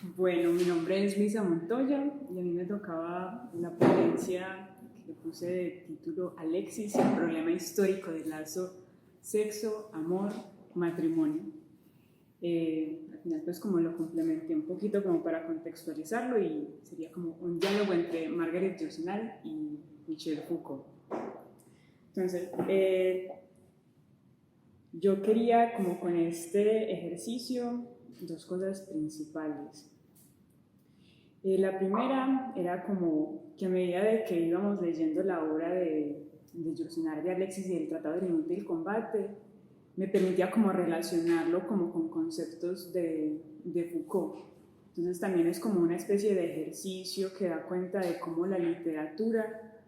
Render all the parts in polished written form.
Bueno, mi nombre es Luisa Montoya y a mí me tocaba la ponencia que puse de título Alexis, el problema histórico del lazo sexo, amor, matrimonio. Al final pues como lo complementé un poquito como para contextualizarlo y sería como un diálogo entre Margaret Yourcenar y Michel Foucault. Entonces, yo quería como con este ejercicio dos cosas principales. La primera era como que a medida de que íbamos leyendo la obra de Yourcenar de Alexis y el Tratado del Inútil Combate, me permitía como relacionarlo como con conceptos de Foucault. Entonces también es como una especie de ejercicio que da cuenta de cómo la literatura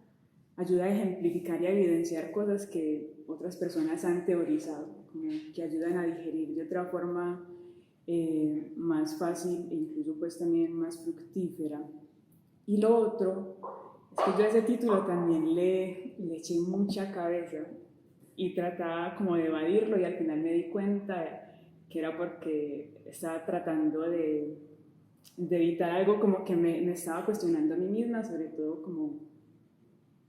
ayuda a ejemplificar y a evidenciar cosas que otras personas han teorizado, como que ayudan a digerir de otra forma más fácil e incluso pues también más fructífera. Y lo otro es que yo a ese título también le eché mucha cabeza y trataba como de evadirlo y al final me di cuenta que era porque estaba tratando de evitar algo como que me estaba cuestionando a mí misma, sobre todo como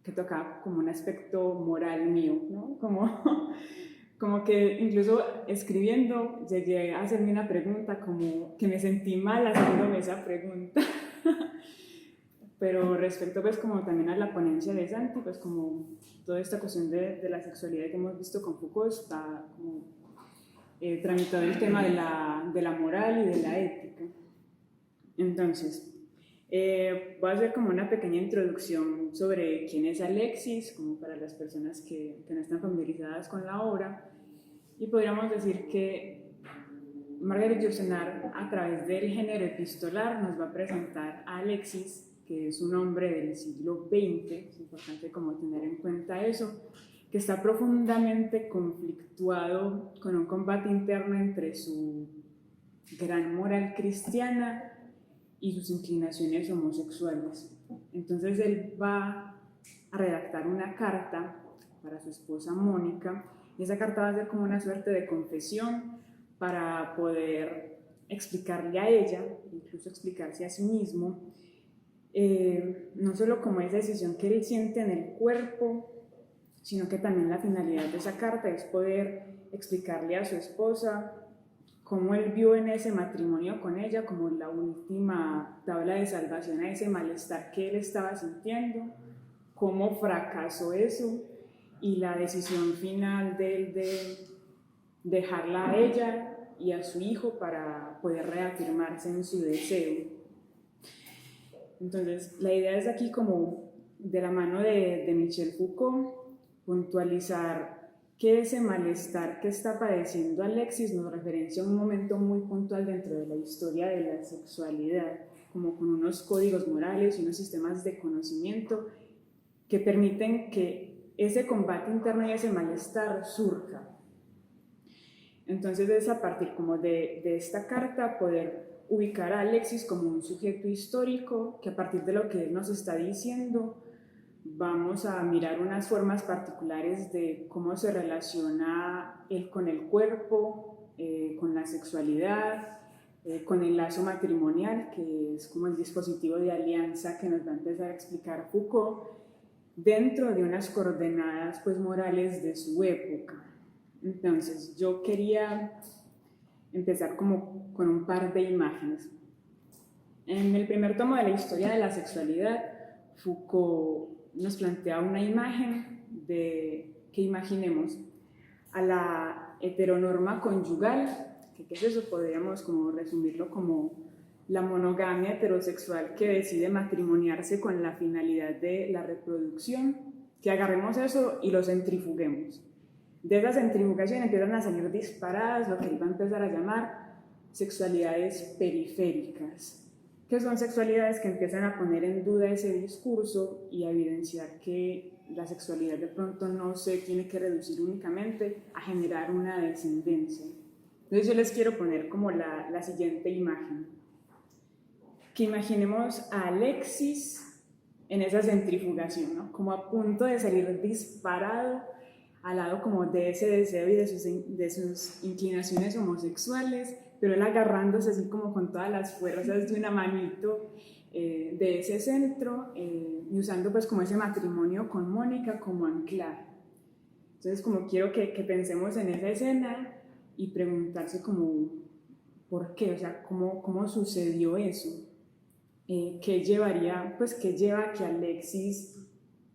que tocaba como un aspecto moral mío, ¿no? Como que incluso escribiendo llegué a hacerme una pregunta como que me sentí mal haciéndome esa pregunta. Pero respecto pues como también a la ponencia de Santi, pues como toda esta cuestión de la sexualidad que hemos visto con Foucault está como tramitado el tema de la moral y de la ética. Entonces, voy a hacer como una pequeña introducción sobre quién es Alexis, como para las personas que no están familiarizadas con la obra, y podríamos decir que Margaret Yourcenar, a través del género epistolar, nos va a presentar a Alexis, que es un hombre del siglo XX, es importante como tener en cuenta eso, que está profundamente conflictuado con un combate interno entre su gran moral cristiana y sus inclinaciones homosexuales. Entonces él va a redactar una carta para su esposa Mónica, y esa carta va a ser como una suerte de confesión para poder explicarle a ella, incluso explicarse a sí mismo, no solo como esa decisión que él siente en el cuerpo, sino que también la finalidad de esa carta es poder explicarle a su esposa cómo él vio en ese matrimonio con ella como la última tabla de salvación a ese malestar que él estaba sintiendo, cómo fracasó eso y la decisión final de él de dejarla a ella y a su hijo para poder reafirmarse en su deseo. Entonces, la idea es aquí como de la mano de Michel Foucault, puntualizar que ese malestar que está padeciendo Alexis nos referencia a un momento muy puntual dentro de la historia de la sexualidad, como con unos códigos morales y unos sistemas de conocimiento que permiten que ese combate interno y ese malestar surja. Entonces es a partir como de esta carta poder ubicar a Alexis como un sujeto histórico que a partir de lo que él nos está diciendo vamos a mirar unas formas particulares de cómo se relaciona él con el cuerpo, con la sexualidad, con el lazo matrimonial, que es como el dispositivo de alianza que nos va a empezar a explicar Foucault, dentro de unas coordenadas pues, morales de su época. Entonces, yo quería empezar como con un par de imágenes. En el primer tomo de la historia de la sexualidad, Foucault nos plantea una imagen de que imaginemos a la heteronorma conyugal, que ¿qué es eso? Podríamos como resumirlo como la monogamia heterosexual que decide matrimoniarse con la finalidad de la reproducción, que agarremos eso y lo centrifuguemos. De esa centrifugación empiezan a salir disparadas lo que él va a empezar a llamar sexualidades periféricas, que son sexualidades que empiezan a poner en duda ese discurso y a evidenciar que la sexualidad de pronto no se tiene que reducir únicamente a generar una descendencia. Entonces yo les quiero poner como la siguiente imagen. Que imaginemos a Alexis en esa centrifugación, ¿no? Como a punto de salir disparado al lado como de ese deseo y de sus inclinaciones homosexuales, pero él agarrándose así como con todas las fuerzas de una manito de ese centro y usando pues como ese matrimonio con Mónica como anclaje. Entonces como quiero que pensemos en esa escena y preguntarse como ¿por qué? O sea, ¿cómo sucedió eso? ¿Qué llevaría, pues qué lleva a que Alexis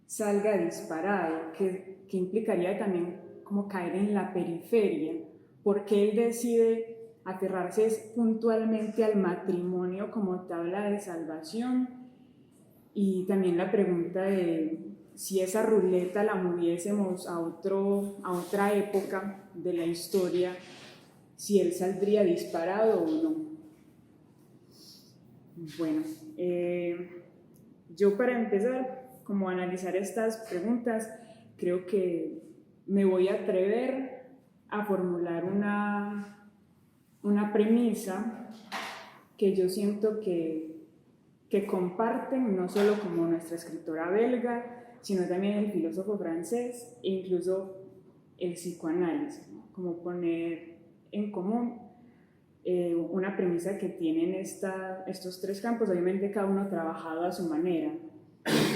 salga disparado? ¿Qué implicaría también como caer en la periferia? ¿Por qué él decide aferrarse puntualmente al matrimonio como tabla de salvación? Y también la pregunta de si esa ruleta la moviésemos a otra época de la historia, si él saldría disparado o no. Bueno, yo para empezar, como a analizar estas preguntas, creo que me voy a atrever a formular una premisa que yo siento que comparten no solo como nuestra escritora belga, sino también el filósofo francés e incluso el psicoanálisis, ¿no? Como poner en común una premisa que tienen estos tres campos, obviamente cada uno trabajado a su manera,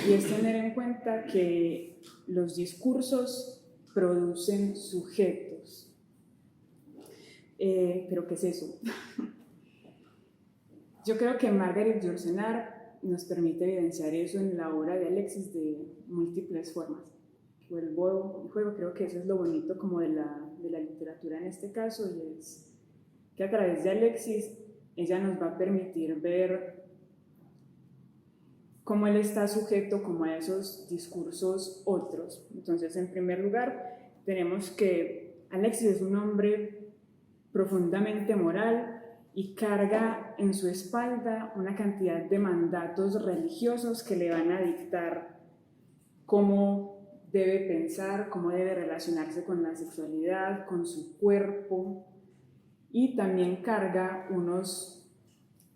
y es tener en cuenta que los discursos producen sujetos. ¿Pero qué es eso? Yo creo que Marguerite Yourcenar nos permite evidenciar eso en la obra de Alexis de múltiples formas. Vuelvo y juego, creo que eso es lo bonito como de la literatura en este caso, y es que a través de Alexis ella nos va a permitir ver cómo él está sujeto como a esos discursos otros. Entonces, en primer lugar, tenemos que Alexis es un hombre profundamente moral y carga en su espalda una cantidad de mandatos religiosos que le van a dictar cómo debe pensar, cómo debe relacionarse con la sexualidad, con su cuerpo, y también carga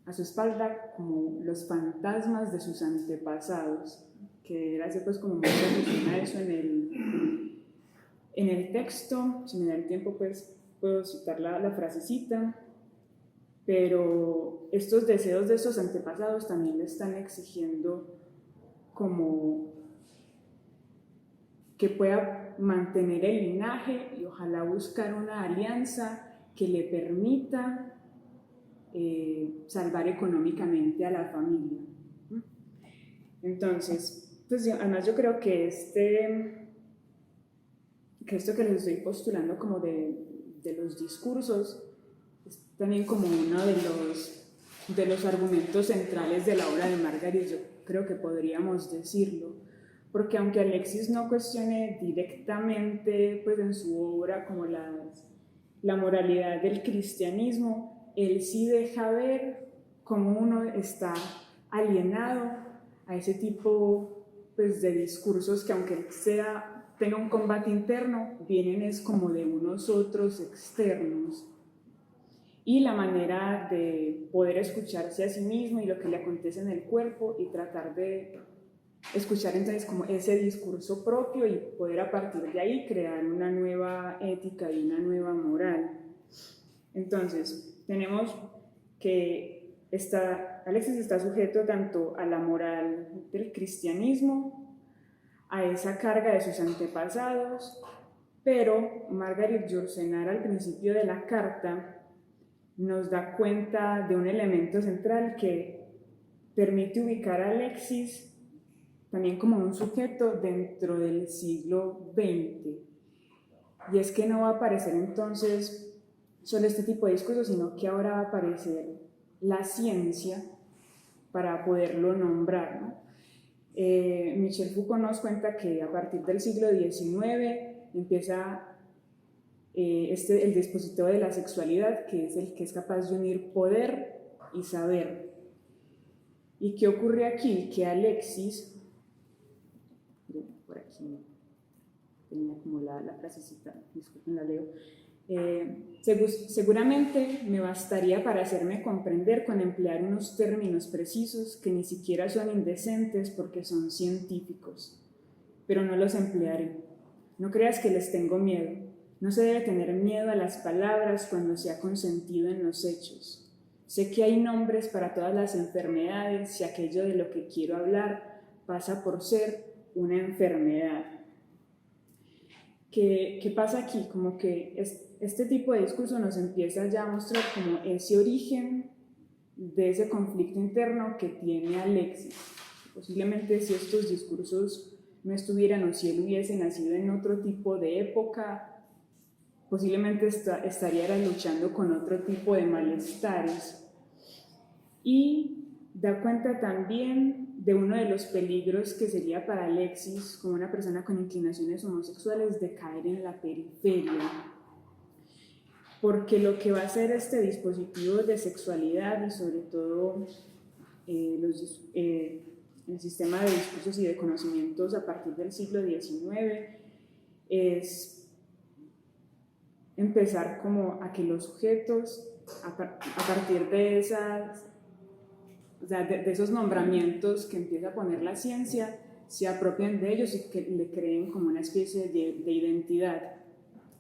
a su espalda como los fantasmas de sus antepasados, que gracias pues como muy alusión a eso en el texto. Si me da el tiempo pues puedo citar la frasecita, pero estos deseos de esos antepasados también le están exigiendo como que pueda mantener el linaje y ojalá buscar una alianza que le permita salvar económicamente a la familia. Entonces, pues además yo creo que esto que les estoy postulando como de los discursos es también como uno de los argumentos centrales de la obra de Marguerite, yo creo que podríamos decirlo, porque aunque Alexis no cuestione directamente pues en su obra como la moralidad del cristianismo, él sí deja ver cómo uno está alienado a ese tipo pues, de discursos que aunque tenga un combate interno, vienen es como de unos otros externos. Y la manera de poder escucharse a sí mismo y lo que le acontece en el cuerpo y tratar de escuchar entonces como ese discurso propio y poder a partir de ahí crear una nueva ética y una nueva moral. Entonces, tenemos que Alexis está sujeto tanto a la moral del cristianismo, a esa carga de sus antepasados, pero Marguerite Yourcenar al principio de la carta nos da cuenta de un elemento central que permite ubicar a Alexis también como un sujeto dentro del siglo XX. Y es que no va a aparecer entonces solo este tipo de discursos, sino que ahora va a aparecer la ciencia para poderlo nombrar, ¿no? Michel Foucault nos cuenta que a partir del siglo XIX empieza el dispositivo de la sexualidad, que es el que es capaz de unir poder y saber. ¿Y qué ocurre aquí? Que Alexis, por aquí tenía como la frasecita, disculpen, la leo. Seguramente me bastaría para hacerme comprender con emplear unos términos precisos que ni siquiera son indecentes porque son científicos, pero no los emplearé. No creas que les tengo miedo. No se debe tener miedo a las palabras cuando se ha consentido en los hechos. Sé que hay nombres para todas las enfermedades y aquello de lo que quiero hablar pasa por ser una enfermedad. ¿Qué pasa aquí? Como que este tipo de discurso nos empieza ya a mostrar como ese origen de ese conflicto interno que tiene Alexis. Posiblemente si estos discursos no estuvieran o si él hubiese nacido en otro tipo de época, posiblemente estaría luchando con otro tipo de malestares. Y da cuenta también de uno de los peligros que sería para Alexis, como una persona con inclinaciones homosexuales, de caer en la periferia. Porque lo que va a hacer este dispositivo de sexualidad y sobre todo el sistema de discursos y de conocimientos a partir del siglo XIX es empezar como a que los sujetos, a partir de de esos nombramientos que empieza a poner la ciencia, se apropien de ellos y que le creen como una especie de identidad.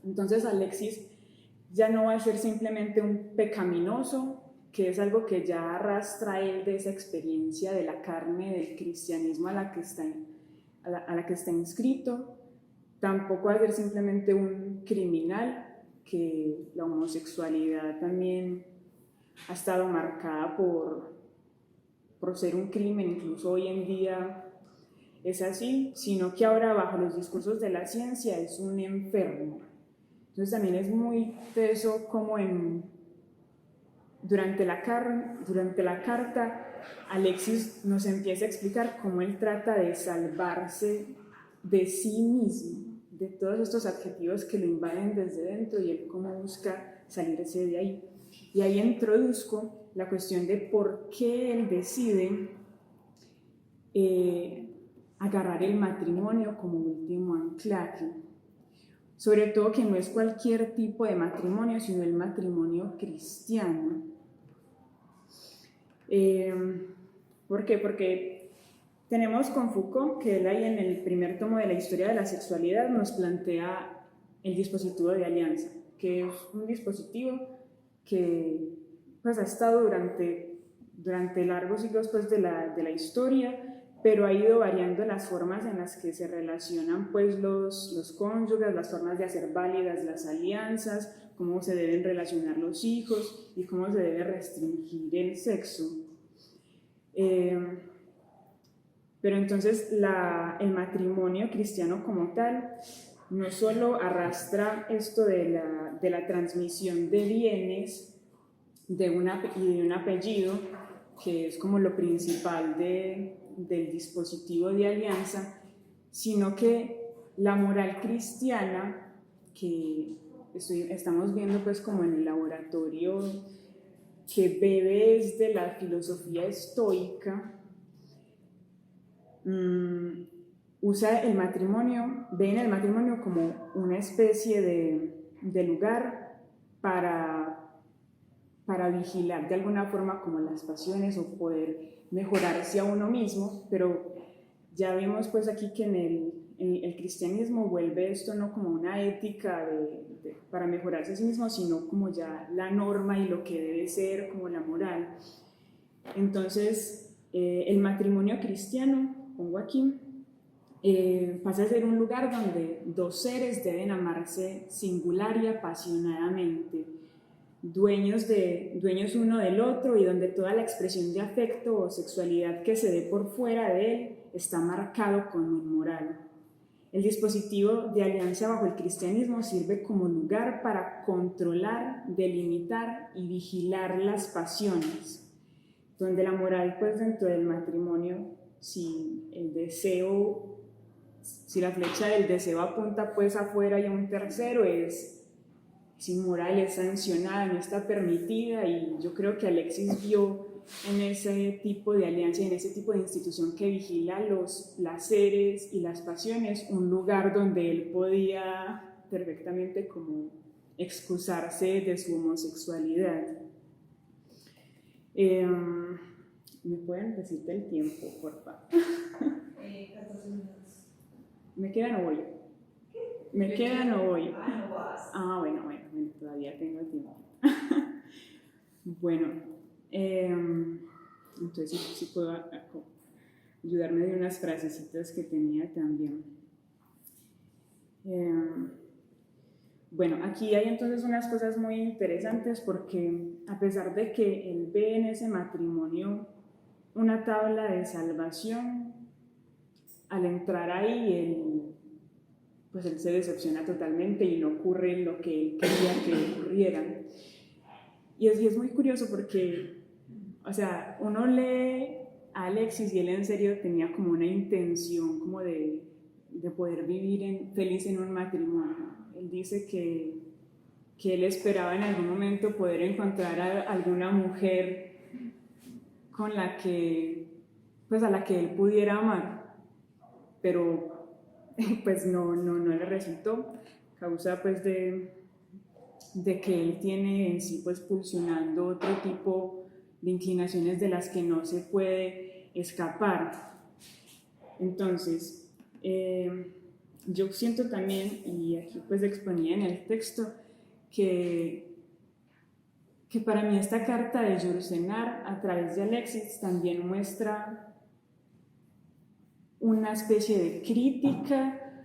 Entonces Alexis ya no va a ser simplemente un pecaminoso, que es algo que ya arrastra él de esa experiencia de la carne del cristianismo a la que está inscrito. Tampoco va a ser simplemente un criminal, que la homosexualidad también ha estado marcada por ser un crimen, incluso hoy en día es así, sino que ahora bajo los discursos de la ciencia es un enfermo. Entonces también es muy teso como durante la carta Alexis nos empieza a explicar cómo él trata de salvarse de sí mismo, de todos estos adjetivos que lo invaden desde dentro y él cómo busca salirse de ahí. Y ahí introduzco la cuestión de por qué él decide agarrar el matrimonio como último anclaje. Sobre todo que no es cualquier tipo de matrimonio, sino el matrimonio cristiano. ¿Por qué? Porque tenemos con Foucault, que él ahí en el primer tomo de la historia de la sexualidad nos plantea el dispositivo de alianza, que es un dispositivo que pues, ha estado durante largos siglos pues, de la historia, pero ha ido variando las formas en las que se relacionan pues, los cónyuges, las formas de hacer válidas las alianzas, cómo se deben relacionar los hijos y cómo se debe restringir el sexo. Pero entonces el matrimonio cristiano como tal no solo arrastra esto de la transmisión de bienes y de un apellido, que es como lo principal del dispositivo de alianza, sino que la moral cristiana, que estamos viendo pues como en el laboratorio, que bebe desde la filosofía estoica, usa el matrimonio, ve en el matrimonio como una especie de lugar para vigilar de alguna forma como las pasiones o poder mejorarse a uno mismo, pero ya vemos pues aquí que en el cristianismo vuelve esto no como una ética para mejorarse a sí mismo, sino como ya la norma y lo que debe ser como la moral. Entonces el matrimonio cristiano, pongo aquí, pasa a ser un lugar donde dos seres deben amarse singular y apasionadamente, dueños uno del otro, y donde toda la expresión de afecto o sexualidad que se dé por fuera de él está marcado como inmoral. El dispositivo de alianza bajo el cristianismo sirve como lugar para controlar, delimitar y vigilar las pasiones, donde la moral, pues dentro del matrimonio, si la flecha del deseo apunta pues afuera y a un tercero, es inmoral, es sancionada, no está permitida, y yo creo que Alexis vio en ese tipo de alianza y en ese tipo de institución que vigila los placeres y las pasiones un lugar donde él podía perfectamente como excusarse de su homosexualidad. ¿Me pueden decir el tiempo, por favor? 14 minutos. ¿Me quedan o voy? ¿Me quedan o voy? Ah, bueno, todavía tengo tiempo. Bueno, entonces sí puedo ayudarme de unas frasecitas que tenía también. Bueno, aquí hay entonces unas cosas muy interesantes porque a pesar de que él ve en ese matrimonio una tabla de salvación, al entrar ahí él se decepciona totalmente y no ocurre lo que él quería que ocurriera. Y es muy curioso porque, o sea, uno lee a Alexis y él en serio tenía como una intención como de poder vivir feliz en un matrimonio. Él dice que él esperaba en algún momento poder encontrar a alguna mujer con la que, pues a la que él pudiera amar, pero pues no le resultó, causa pues de que él tiene en sí pues pulsionando otro tipo de inclinaciones de las que no se puede escapar. Entonces, yo siento también, y aquí pues exponía en el texto, que para mí esta carta de Yourcenar a través de Alexis también muestra una especie de crítica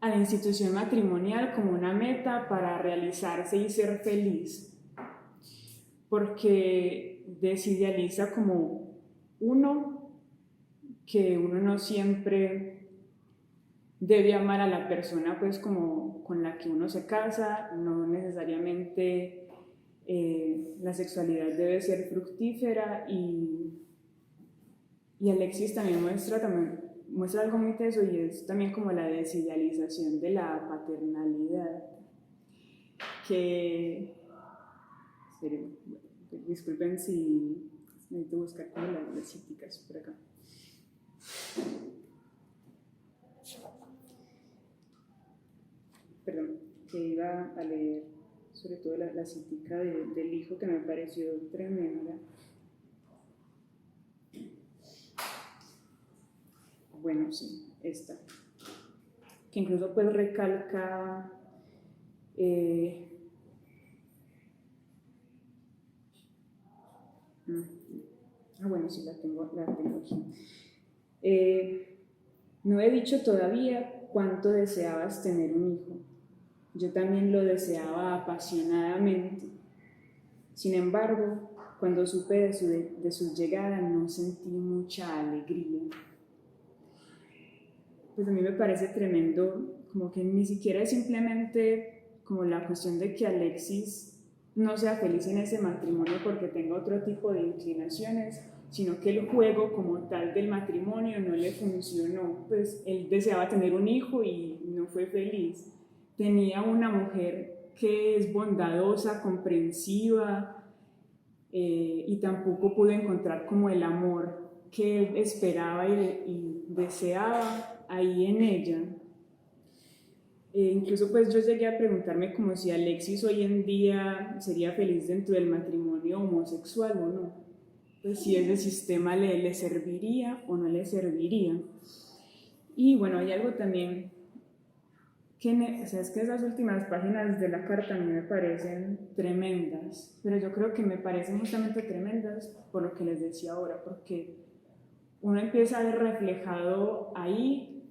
a la institución matrimonial como una meta para realizarse y ser feliz, porque desidealiza como que uno no siempre debe amar a la persona pues como con la que uno se casa, no necesariamente la sexualidad debe ser fructífera y Alexis también muestra algo muy teso y es también como la desidealización de la paternalidad que disculpen si necesito buscar como las citas por acá. Perdón, que iba a leer sobre todo la citica del hijo que me pareció tremenda. Bueno, sí, esta, que incluso pues recalca bueno, sí, la tengo aquí. No he dicho todavía cuánto deseabas tener un hijo. Yo también lo deseaba apasionadamente. Sin embargo, cuando supe de su llegada, no sentí mucha alegría. Pues a mí me parece tremendo, como que ni siquiera es simplemente como la cuestión de que Alexis no sea feliz en ese matrimonio porque tenga otro tipo de inclinaciones, sino que el juego como tal del matrimonio no le funcionó. Pues él deseaba tener un hijo y no fue feliz. Tenía una mujer que es bondadosa, comprensiva, y tampoco pudo encontrar como el amor que él esperaba y deseaba ahí en ella. Incluso pues yo llegué a preguntarme como si Alexis hoy en día sería feliz dentro del matrimonio homosexual o no, pues si ese sistema le serviría o no le serviría. Y bueno, hay algo también es que esas últimas páginas de la carta a mí me parecen tremendas, pero yo creo que me parecen justamente tremendas por lo que les decía ahora, porque uno empieza a ver reflejado ahí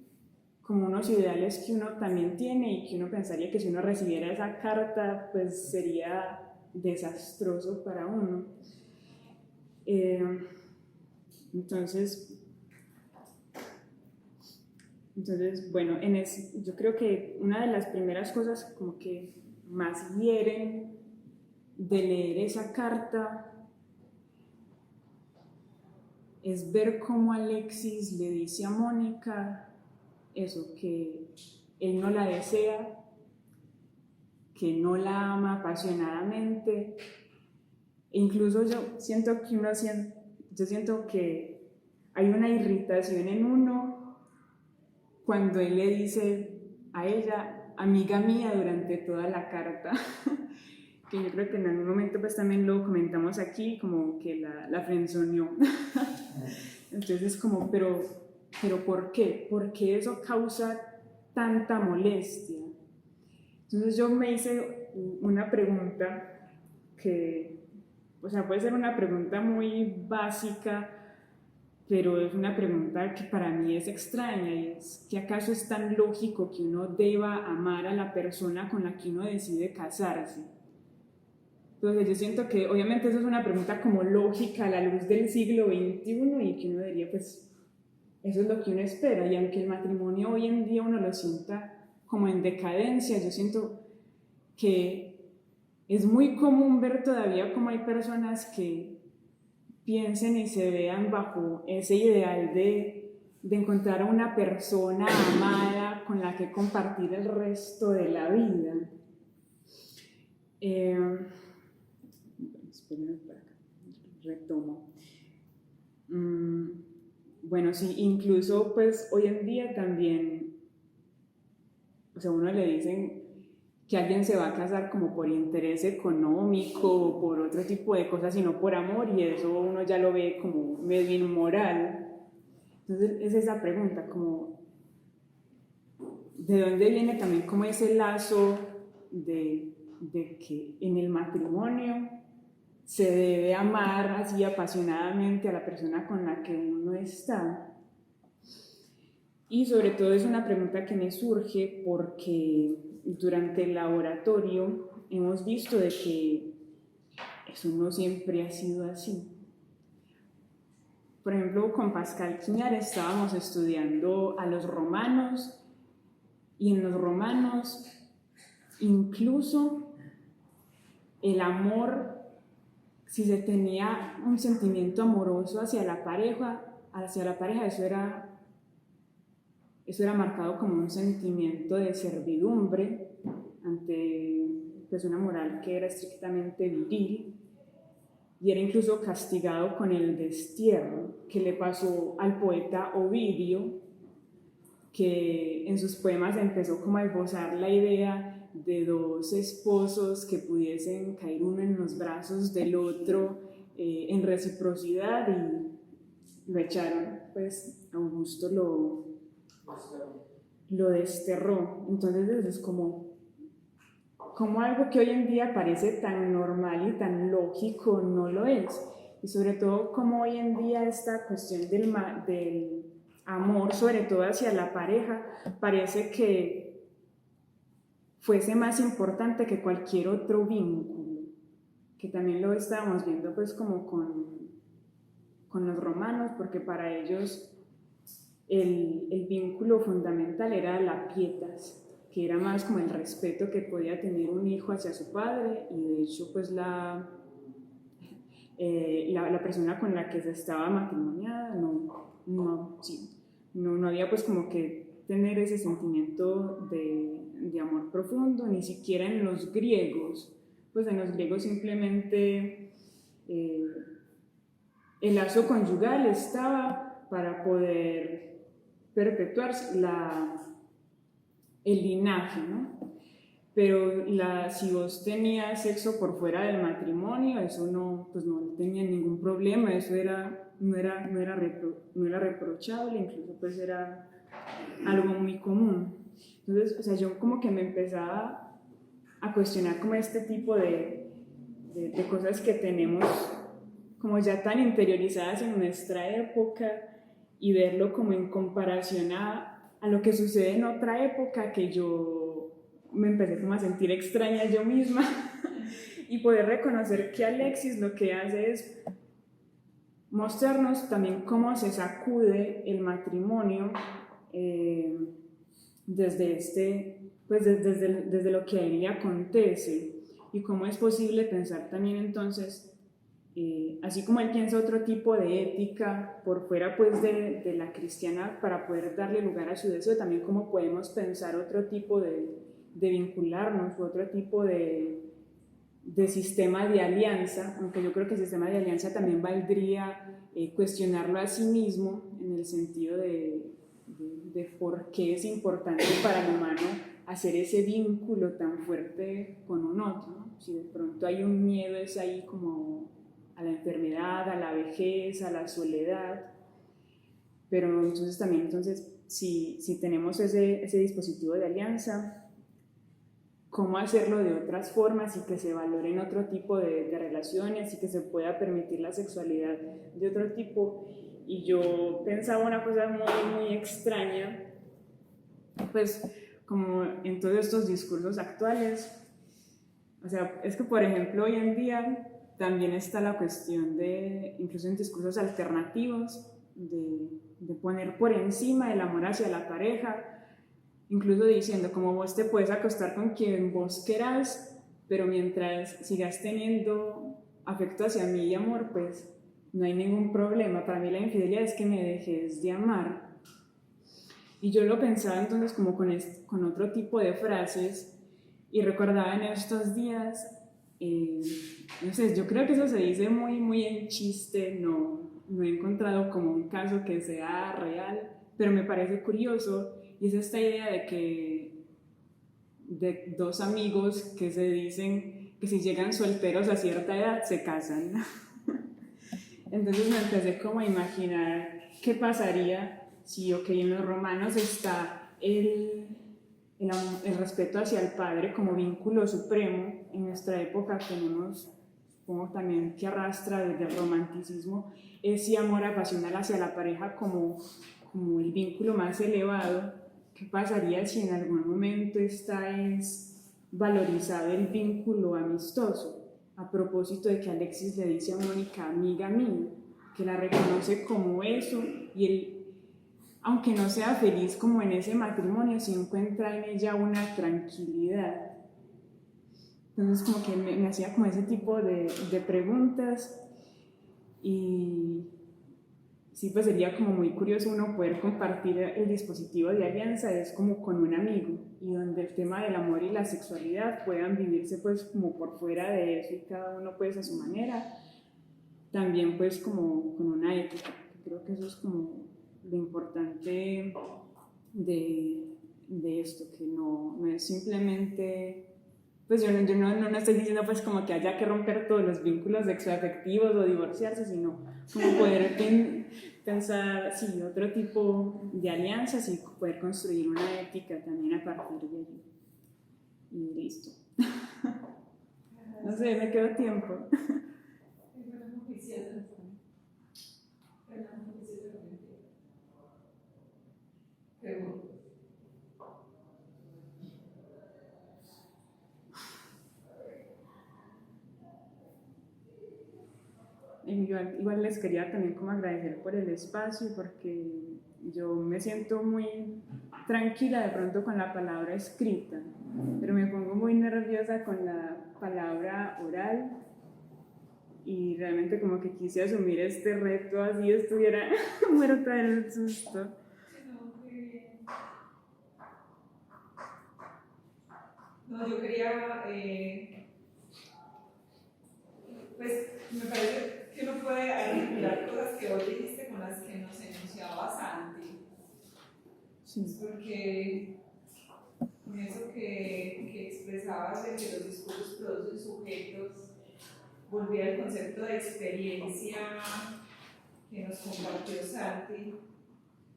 como unos ideales que uno también tiene y que uno pensaría que si uno recibiera esa carta pues sería desastroso para uno. Entonces bueno, yo creo que una de las primeras cosas como que más hieren de leer esa carta es ver cómo Alexis le dice a Mónica eso, que él no la desea, que no la ama apasionadamente. E incluso yo siento que hay una irritación en uno cuando él le dice a ella, amiga mía, durante toda la carta. Que yo creo que en algún momento pues también lo comentamos aquí, como que la frenzoneó. Entonces como, pero ¿por qué? ¿Por qué eso causa tanta molestia? Entonces yo me hice una pregunta que, o sea, puede ser una pregunta muy básica, pero es una pregunta que para mí es extraña, y es que ¿acaso es tan lógico que uno deba amar a la persona con la que uno decide casarse? Entonces yo siento que obviamente eso es una pregunta como lógica a la luz del siglo XXI, y que uno diría, pues eso es lo que uno espera, y aunque el matrimonio hoy en día uno lo sienta como en decadencia, yo siento que es muy común ver todavía como hay personas que piensen y se vean bajo ese ideal de encontrar a una persona amada con la que compartir el resto de la vida. Espérenme por acá, retomo. Bueno, sí, incluso pues hoy en día también, o sea, uno le dicen que alguien se va a casar como por interés económico o por otro tipo de cosas, sino por amor, y eso uno ya lo ve como medio inmoral. Entonces es esa pregunta, como ¿de dónde viene también como ese lazo de que en el matrimonio se debe amar así apasionadamente a la persona con la que uno está? Y sobre todo es una pregunta que me surge porque durante el laboratorio hemos visto de que eso no siempre ha sido así. Por ejemplo, con Pascal Quiñar estábamos estudiando a los romanos, y en los romanos incluso el amor, si se tenía un sentimiento amoroso hacia la pareja, eso era marcado como un sentimiento de servidumbre ante pues, una moral que era estrictamente viril, y era incluso castigado con el destierro, que le pasó al poeta Ovidio, que en sus poemas empezó como a esbozar la idea de dos esposos que pudiesen caer uno en los brazos del otro en reciprocidad, y lo echaron, pues Augusto lo desterró. Entonces eso es como algo que hoy en día parece tan normal y tan lógico no lo es, y sobre todo como hoy en día esta cuestión del amor, sobre todo hacia la pareja, parece que fuese más importante que cualquier otro vínculo, que también lo estábamos viendo pues como con los romanos, porque para ellos el vínculo fundamental era la pietas, que era más como el respeto que podía tener un hijo hacia su padre, y de hecho pues la persona con la que se estaba matrimoniada no había pues como que tener ese sentimiento de amor profundo, ni siquiera en los griegos. Pues en los griegos simplemente el lazo conyugal estaba para poder perpetuar el linaje, ¿no? Pero si vos tenías sexo por fuera del matrimonio, eso pues no tenía ningún problema, eso no era reprochable, incluso pues era algo muy común. Entonces, o sea, yo como que me empezaba a cuestionar como este tipo de cosas que tenemos como ya tan interiorizadas en nuestra época, y verlo como en comparación a lo que sucede en otra época, que yo me empecé como a sentir extraña yo misma y poder reconocer que Alexis lo que hace es mostrarnos también cómo se sacude el matrimonio desde lo que a él le acontece, y cómo es posible pensar también entonces, así como él piensa otro tipo de ética por fuera pues de la cristiana para poder darle lugar a su deseo, también cómo podemos pensar otro tipo de vincularnos, u otro tipo de sistema de alianza, aunque yo creo que el sistema de alianza también valdría cuestionarlo a sí mismo, en el sentido de por qué es importante para el humano hacer ese vínculo tan fuerte con un otro, ¿no? Si de pronto hay un miedo es ahí como a la enfermedad, a la vejez, a la soledad, pero entonces también si tenemos ese dispositivo de alianza, cómo hacerlo de otras formas y que se valoren otro tipo de relaciones y que se pueda permitir la sexualidad de otro tipo. Y yo pensaba una cosa muy, muy extraña, pues como en todos estos discursos actuales, o sea, es que por ejemplo hoy en día también está la cuestión de, incluso en discursos alternativos, de poner por encima el amor hacia la pareja, incluso diciendo como vos te puedes acostar con quien vos querás, pero mientras sigas teniendo afecto hacia mí y amor, pues no hay ningún problema. Para mí la infidelidad es que me dejes de amar. Y yo lo pensaba entonces como con otro tipo de frases y recordaba en estos días, no sé, yo creo que eso se dice muy, muy en chiste, no he encontrado como un caso que sea real, pero me parece curioso y es esta idea de dos amigos que se dicen que si llegan solteros a cierta edad se casan. Entonces me empecé como a imaginar qué pasaría si, ok, en los romanos está el respeto hacia el padre como vínculo supremo. En nuestra época tenemos, supongo también que arrastra desde el romanticismo, ese amor apasional hacia la pareja como el vínculo más elevado. ¿Qué pasaría si en algún momento es valorizado el vínculo amistoso? A propósito de que Alexis le dice a Mónica, amiga mía, que la reconoce como eso, y él, aunque no sea feliz como en ese matrimonio, sí encuentra en ella una tranquilidad. Entonces como que me hacía como ese tipo de preguntas y sí, pues sería como muy curioso uno poder compartir el dispositivo de alianza, es como con un amigo, y donde el tema del amor y la sexualidad puedan vivirse pues como por fuera de eso y cada uno pues a su manera, también pues como con una ética. Creo que eso es como lo importante de esto, que no es simplemente, pues yo no estoy diciendo pues como que haya que romper todos los vínculos sexoafectivos o divorciarse, sino como poder pensar, sí, otro tipo de alianzas y poder construir una ética también a partir de allí. Y listo. No sé, me quedó tiempo. Igual les quería también como agradecer por el espacio, porque yo me siento muy tranquila de pronto con la palabra escrita, pero me pongo muy nerviosa con la palabra oral y realmente como que quise asumir este reto así estuviera muerta del susto. No, yo quería, pues me parece que uno puede articular cosas que hoy dijiste con las que nos enunciaba Santi. Sí. Porque con eso que expresabas de que los discursos producen sujetos, volví al concepto de experiencia que nos compartió Santi,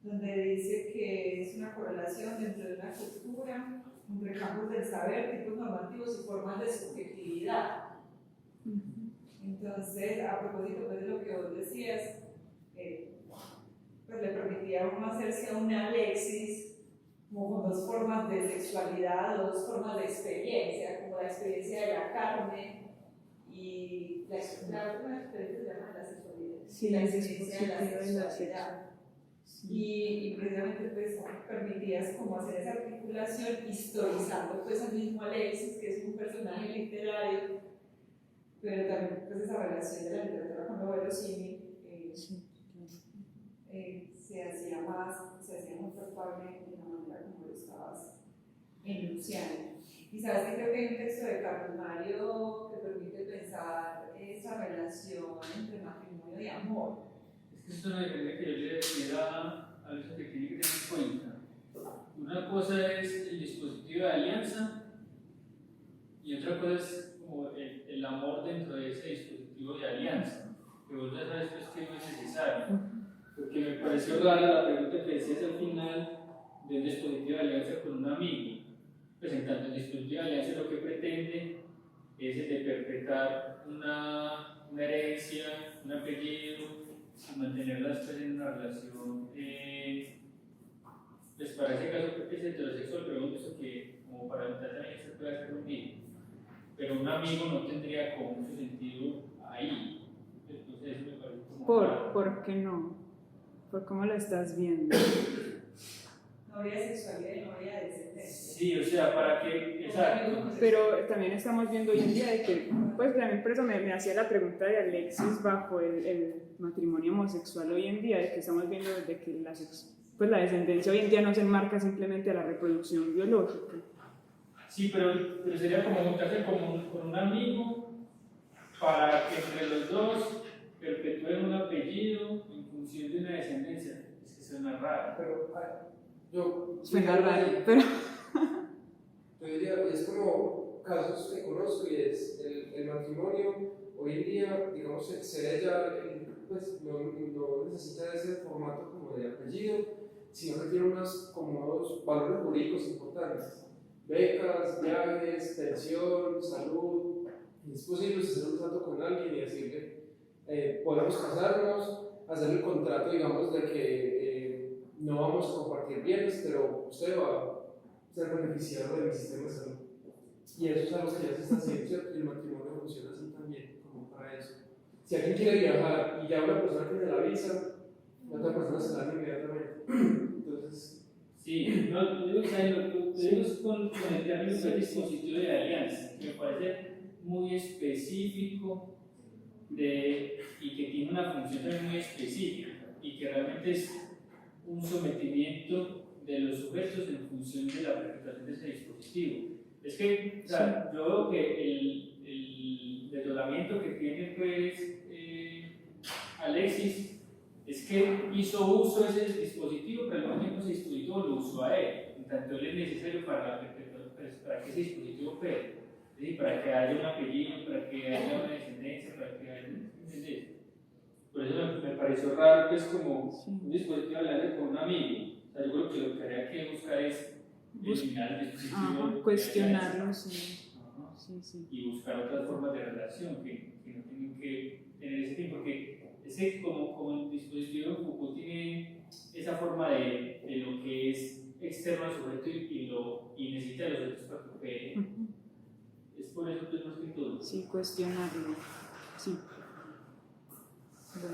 donde dice que es una correlación dentro de una cultura entre campos del saber, tipos normativos y formas de subjetividad. Entonces, a propósito pues, de lo que vos decías, pues le permitía a uno hacerse a una Alexis como con dos formas de sexualidad, dos formas de experiencia, como la experiencia de la carne y la otra experiencia se llama la sexualidad, sí, la experiencia de la sexualidad. Sí. Y precisamente pues permitías como hacer esa articulación historizando pues al mismo Alexis, que es un personaje literario, pero también pues esa relación de la literatura con lo verosímil se hacía muy palpable de la manera como lo estabas enunciando. Y sabes que creo que hay un texto de Carlos Mario que permite pensar esa relación entre matrimonio y amor. Es que esto es una diferencia que yo le decía a los que tienen que tener en cuenta. Una cosa es el dispositivo de alianza y otra cosa es como el amor dentro de ese dispositivo de alianza, que vos ya sabes pues, que no es necesario. Porque me pareció rara la pregunta que decías al final, de un dispositivo de alianza con un amigo. Pues en tanto el dispositivo de alianza lo que pretende es el de perpetrar una herencia, un apellido, y mantenerlas pues, en una relación, pues para ese caso creo que es heterosexual, pero hemos visto que como para evitar también se puede hacer un hijo, pero un amigo no tendría como mucho sentido ahí. Entonces eso me parece como raro. ¿Por qué no? ¿Por cómo lo estás viendo? No habría sexualidad y no habría descendencia. Sí, o sea, para que, exacto. Pero también estamos viendo hoy en día de que, pues también por eso me hacía la pregunta de Alexis bajo el matrimonio homosexual hoy en día, de que estamos viendo desde que pues la descendencia hoy en día no se enmarca simplemente a la reproducción biológica. Sí, pero sería como juntarse con un amigo para que entre los dos perpetúen un apellido en función de una descendencia. Es que suena raro. Pero Suena raro, pero... yo diría, es como casos que conozco y es el matrimonio hoy en día, digamos, se ve ya, pues no necesita ese formato como de apellido, sino que tiene como unos valores jurídicos importantes. Becas, viajes, pensión, salud. Es posible hacer un trato con alguien y decirle, podemos casarnos, hacer el contrato, digamos, de que no vamos a compartir bienes, pero usted va a ser beneficiario de mi sistema de salud. Y eso es algo que ya se está haciendo, ¿cierto? Y el matrimonio funciona así también, como para eso. Si alguien quiere viajar y ya una persona tiene la visa, la otra persona se la da inmediatamente. Entonces, Sí, no, yo digo, o sea, lo digo es con el término del dispositivo de alianza, que me parece muy específico y que tiene una función también muy específica y que realmente es un sometimiento de los sujetos en función de la perpetuación de ese dispositivo. Es que, o sea, yo veo que el desdoblamiento que tiene pues Alexis es que hizo uso de ese dispositivo, pero al mismo tiempo ese dispositivo lo usó a él. En tanto él es necesario para que ese dispositivo opere. Es decir, para que haya un apellido, para que haya una descendencia, para que haya ¿entendés? Por eso me pareció raro que es como un dispositivo de alianza con un amigo. O sea, yo creo que lo que habría que buscar es eliminar el dispositivo. Cuestionarlo, sí. Ajá. Sí. Y buscar otras formas de relación que no tienen que tener ese tiempo. Porque ese, como el dispositivo de Foucault tiene esa forma de lo que es externo al sujeto y necesita los sujetos para que opere. Es por eso que es más que todo. Sí, cuestionarlo. Sí.